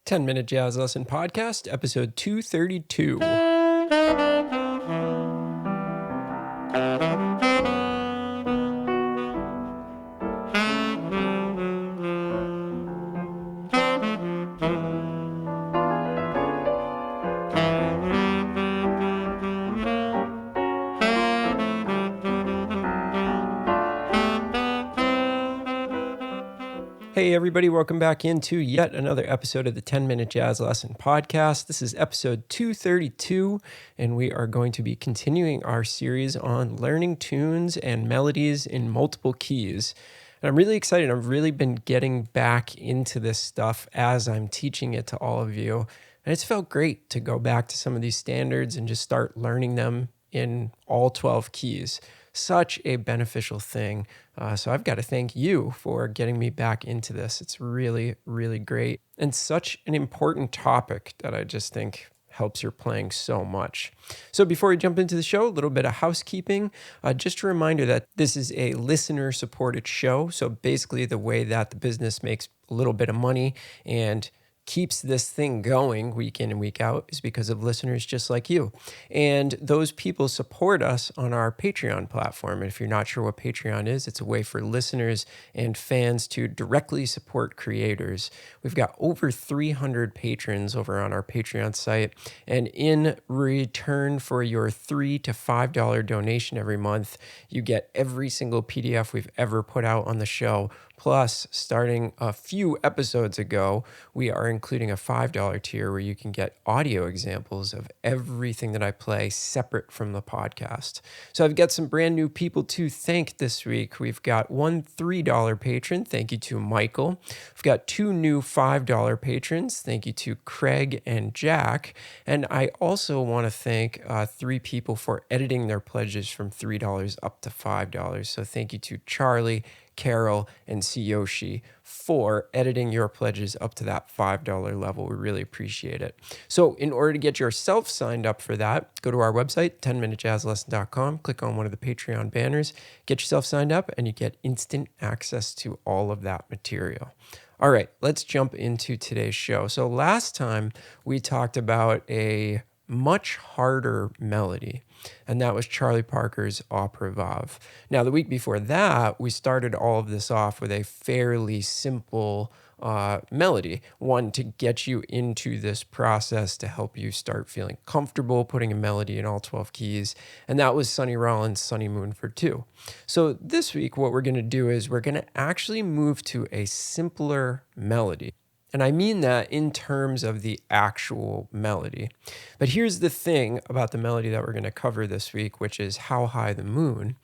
10-Minute Jazz Lesson Podcast, episode 232. Hey everybody, welcome back into yet another episode of the 10-Minute Jazz Lesson Podcast. This is episode 232, and we are going to be continuing our series on learning tunes and melodies in multiple keys. And I'm really excited. I've really been getting back into this stuff as I'm teaching it to all of you. And it's felt great to go back to some of these standards and just start learning them in all 12 keys. Such a beneficial thing. So I've got to thank you for getting me back into this. It's really, really great and such an important topic that I just think helps your playing so much. So before we jump into the show, a little bit of housekeeping. Just a reminder that this is a listener-supported show. So basically the way that the business makes a little bit of money and keeps this thing going week in and week out is because of listeners just like you. And those people support us on our Patreon platform. And if you're not sure what Patreon is, it's a way for listeners and fans to directly support creators. We've got over 300 patrons over on our Patreon site. And in return for your $3 to $5 donation every month, you get every single PDF we've ever put out on the show. Plus, starting a few episodes ago, we are including a $5 tier where you can get audio examples of everything that I play separate from the podcast. So I've got some brand new people to thank this week. We've got one $3 patron. Thank you to Michael. We've got two new $5 patrons. Thank you to Craig and Jack. And I also want to thank three people for editing their pledges from $3 up to $5. So thank you to Charlie, Carol, and Tsuyoshi for editing your pledges up to that $5 level. We really appreciate it. So in order to get yourself signed up for that, go to our website, 10minutejazzlesson.com, click on one of the Patreon banners, get yourself signed up, and you get instant access to all of that material. All right, let's jump into today's show. So last time we talked about a much harder melody, and that was Charlie Parker's Opera Vav. Now, the week before that, we started all of this off with a fairly simple melody, one to get you into this process to help you start feeling comfortable putting a melody in all 12 keys, and that was Sonny Rollins' Sunny Moon for Two. So this week, what we're going to do is we're going to actually move to a simpler melody. And I mean that in terms of the actual melody. But here's the thing about the melody that we're going to cover this week, which is How High the Moon.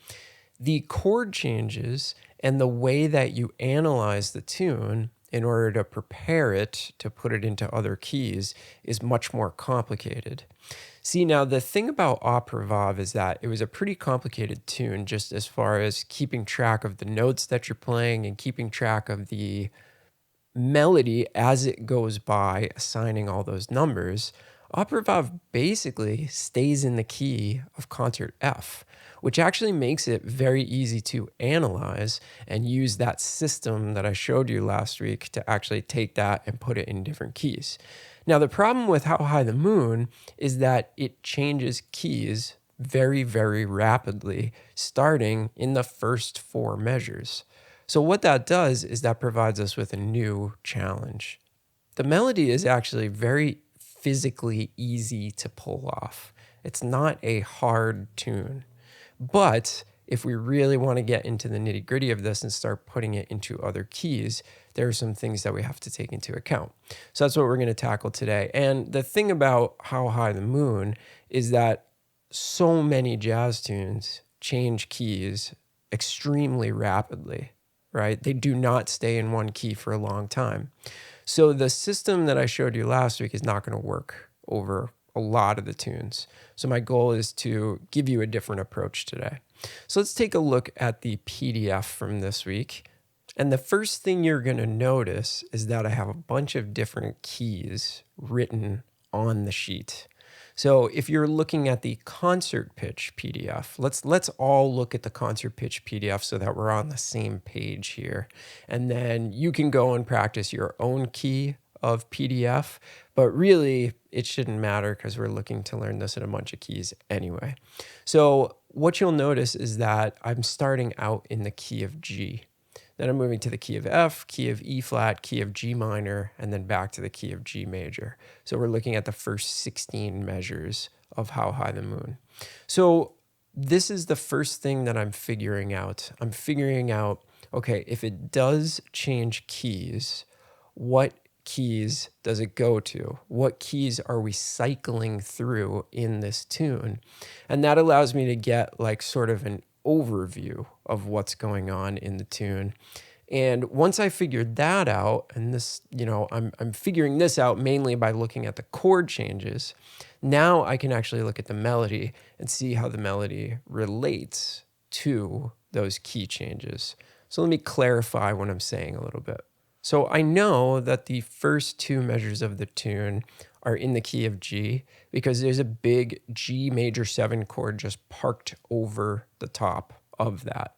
The chord changes and the way that you analyze the tune in order to prepare it to put it into other keys is much more complicated. See, now the thing about Opera Vav is that it was a pretty complicated tune just as far as keeping track of the notes that you're playing and keeping track of the melody as it goes by, assigning all those numbers. Opera Vav basically stays in the key of concert F, which actually makes it very easy to analyze and use that system that I showed you last week to actually take that and put it in different keys. Now, the problem with How High the Moon is that it changes keys very, very rapidly, starting in the first four measures. So what that does is that provides us with a new challenge. The melody is actually very physically easy to pull off. It's not a hard tune. But if we really want to get into the nitty-gritty of this and start putting it into other keys, there are some things that we have to take into account. So that's what we're going to tackle today. And the thing about How High the Moon is that so many jazz tunes change keys extremely rapidly. Right? They do not stay in one key for a long time. So the system that I showed you last week is not going to work over a lot of the tunes. So my goal is to give you a different approach today. So let's take a look at the PDF from this week. And the first thing you're going to notice is that I have a bunch of different keys written on the sheet. So if you're looking at the concert pitch PDF, let's all look at the concert pitch PDF so that we're on the same page here. And then you can go and practice your own key of PDF, but really it shouldn't matter because we're looking to learn this in a bunch of keys anyway. So what you'll notice is that I'm starting out in the key of G. Then I'm moving to the key of F, key of E flat, key of G minor, and then back to the key of G major. So we're looking at the first 16 measures of How High the Moon. So this is the first thing that I'm figuring out. I'm figuring out, okay, if it does change keys, what keys does it go to? What keys are we cycling through in this tune? And that allows me to get like sort of an overview of what's going on in the tune. And once I figured that out, and this, I'm figuring this out mainly by looking at the chord changes. Now I can actually look at the melody and see how the melody relates to those key changes. So let me clarify what I'm saying a little bit. So I know that the first two measures of the tune are in the key of G because there's a big G major 7 chord just parked over the top of that.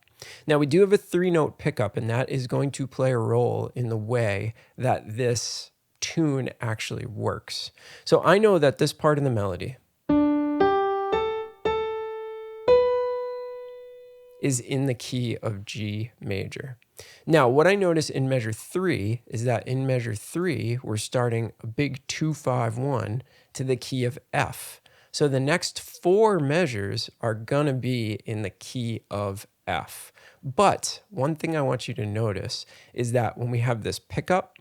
Now we do have a 3-note pickup, and that is going to play a role in the way that this tune actually works. So I know that this part of the melody is in the key of G major. Now, what I notice in measure 3 is that in measure 3, we're starting a big 2-5-1 to the key of F. So the next 4 measures are gonna be in the key of F. But one thing I want you to notice is that when we have this pickup,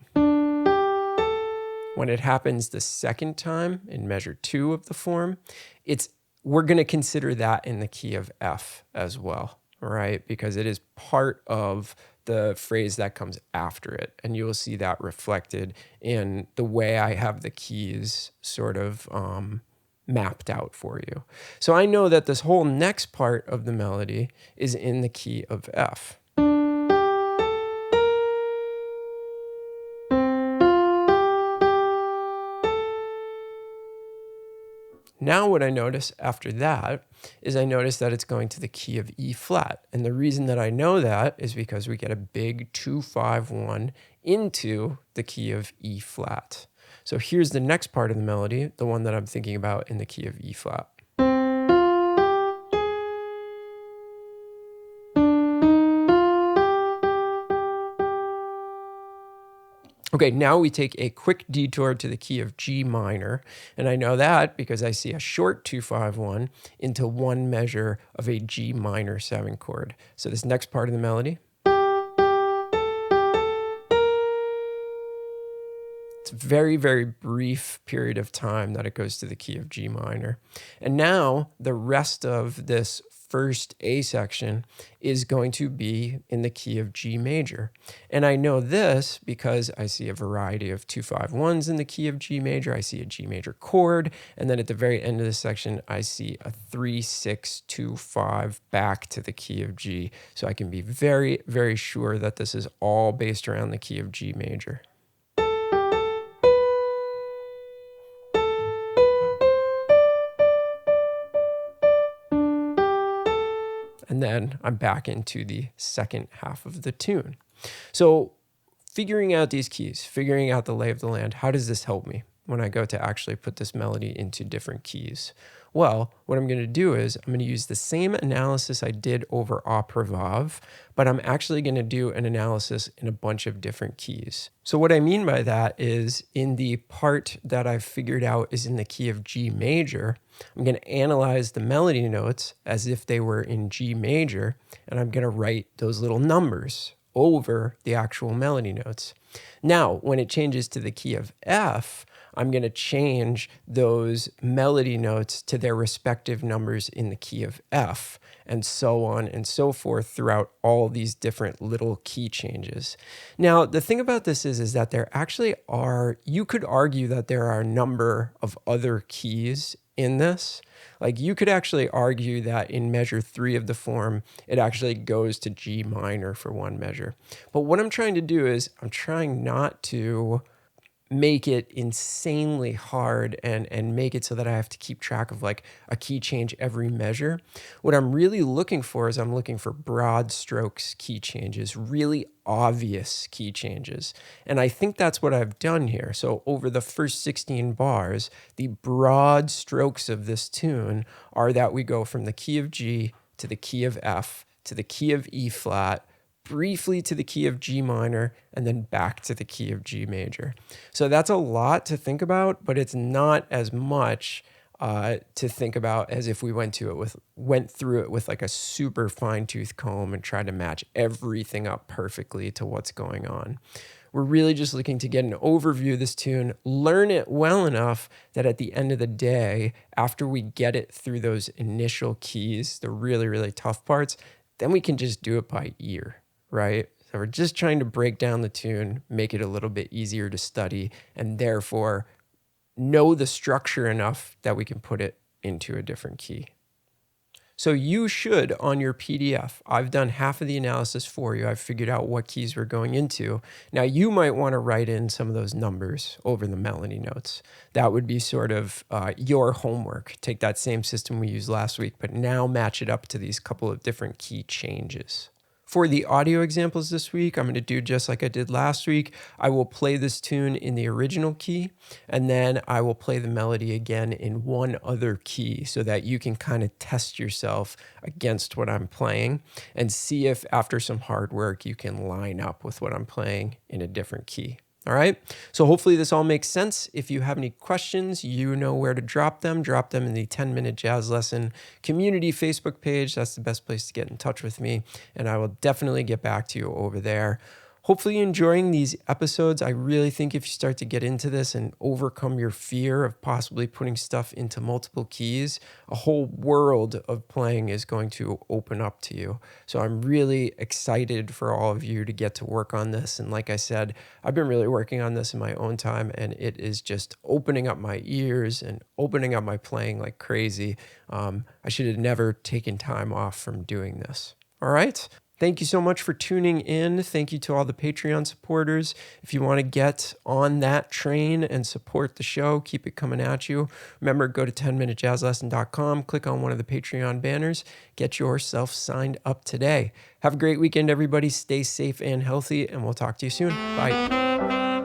when it happens the second time in measure 2 of the form, we're gonna consider that in the key of F as well, right? Because it is part of the phrase that comes after it. And you will see that reflected in the way I have the keys sort of mapped out for you. So I know that this whole next part of the melody is in the key of F. Now what I notice after that is I notice that it's going to the key of E flat. And the reason that I know that is because we get a big 2-5-1 into the key of E flat. So here's the next part of the melody, the one that I'm thinking about in the key of E flat. Okay, now we take a quick detour to the key of G minor, and I know that because I see a short 2-5-1 into one measure of a G minor 7 chord. So this next part of the melody, it's a very, very brief period of time that it goes to the key of G minor. And now the rest of this first A section is going to be in the key of G major. And I know this because I see a variety of 2-5-1s in the key of G major. I see a G major chord. And then at the very end of this section, I see a 3-6-2-5 back to the key of G. So I can be very, very sure that this is all based around the key of G major. And then I'm back into the second half of the tune. So figuring out these keys, figuring out the lay of the land, how does this help me when I go to actually put this melody into different keys? Well, what I'm going to do is I'm going to use the same analysis I did over opera vav, but I'm actually going to do an analysis in a bunch of different keys. So what I mean by that is in the part that I've figured out is in the key of G major, I'm going to analyze the melody notes as if they were in G major, and I'm going to write those little numbers over the actual melody notes. Now, when it changes to the key of F, I'm going to change those melody notes to their respective numbers in the key of F, and so on and so forth throughout all these different little key changes. Now, the thing about this is that there actually are, you could argue that there are a number of other keys in this. Like you could actually argue that in measure 3 of the form, it actually goes to G minor for one measure. But what I'm trying to do is I'm trying not to make it insanely hard and make it so that I have to keep track of like a key change every measure. What I'm really looking for is I'm looking for broad strokes key changes, really obvious key changes. And I think that's what I've done here. So over the first 16 bars, the broad strokes of this tune are that we go from the key of G to the key of F to the key of E flat, briefly to the key of G minor, and then back to the key of G major. So that's a lot to think about, but it's not as much to think about as if we went through it with like a super fine-tooth comb and tried to match everything up perfectly to what's going on. We're really just looking to get an overview of this tune, learn it well enough that at the end of the day, after we get it through those initial keys, the really, really tough parts, then we can just do it by ear, right? So we're just trying to break down the tune, make it a little bit easier to study, and therefore know the structure enough that we can put it into a different key. So you should, on your PDF, I've done half of the analysis for you. I've figured out what keys we're going into. Now you might want to write in some of those numbers over the melody notes. That would be sort of your homework. Take that same system we used last week, but now match it up to these couple of different key changes. For the audio examples this week, I'm going to do just like I did last week. I will play this tune in the original key, and then I will play the melody again in one other key so that you can kind of test yourself against what I'm playing and see if after some hard work you can line up with what I'm playing in a different key. All right, so hopefully this all makes sense. If you have any questions, you know where to drop them. Drop them in the 10-Minute Jazz Lesson community Facebook page. That's the best place to get in touch with me, and I will definitely get back to you over there. Hopefully you're enjoying these episodes. I really think if you start to get into this and overcome your fear of possibly putting stuff into multiple keys, a whole world of playing is going to open up to you. So I'm really excited for all of you to get to work on this. And like I said, I've been really working on this in my own time, and it is just opening up my ears and opening up my playing like crazy. I should have never taken time off from doing this. All right. Thank you so much for tuning in. Thank you to all the Patreon supporters. If you want to get on that train and support the show, keep it coming at you. Remember, go to 10minutejazzlesson.com, click on one of the Patreon banners, get yourself signed up today. Have a great weekend, everybody. Stay safe and healthy, and we'll talk to you soon. Bye.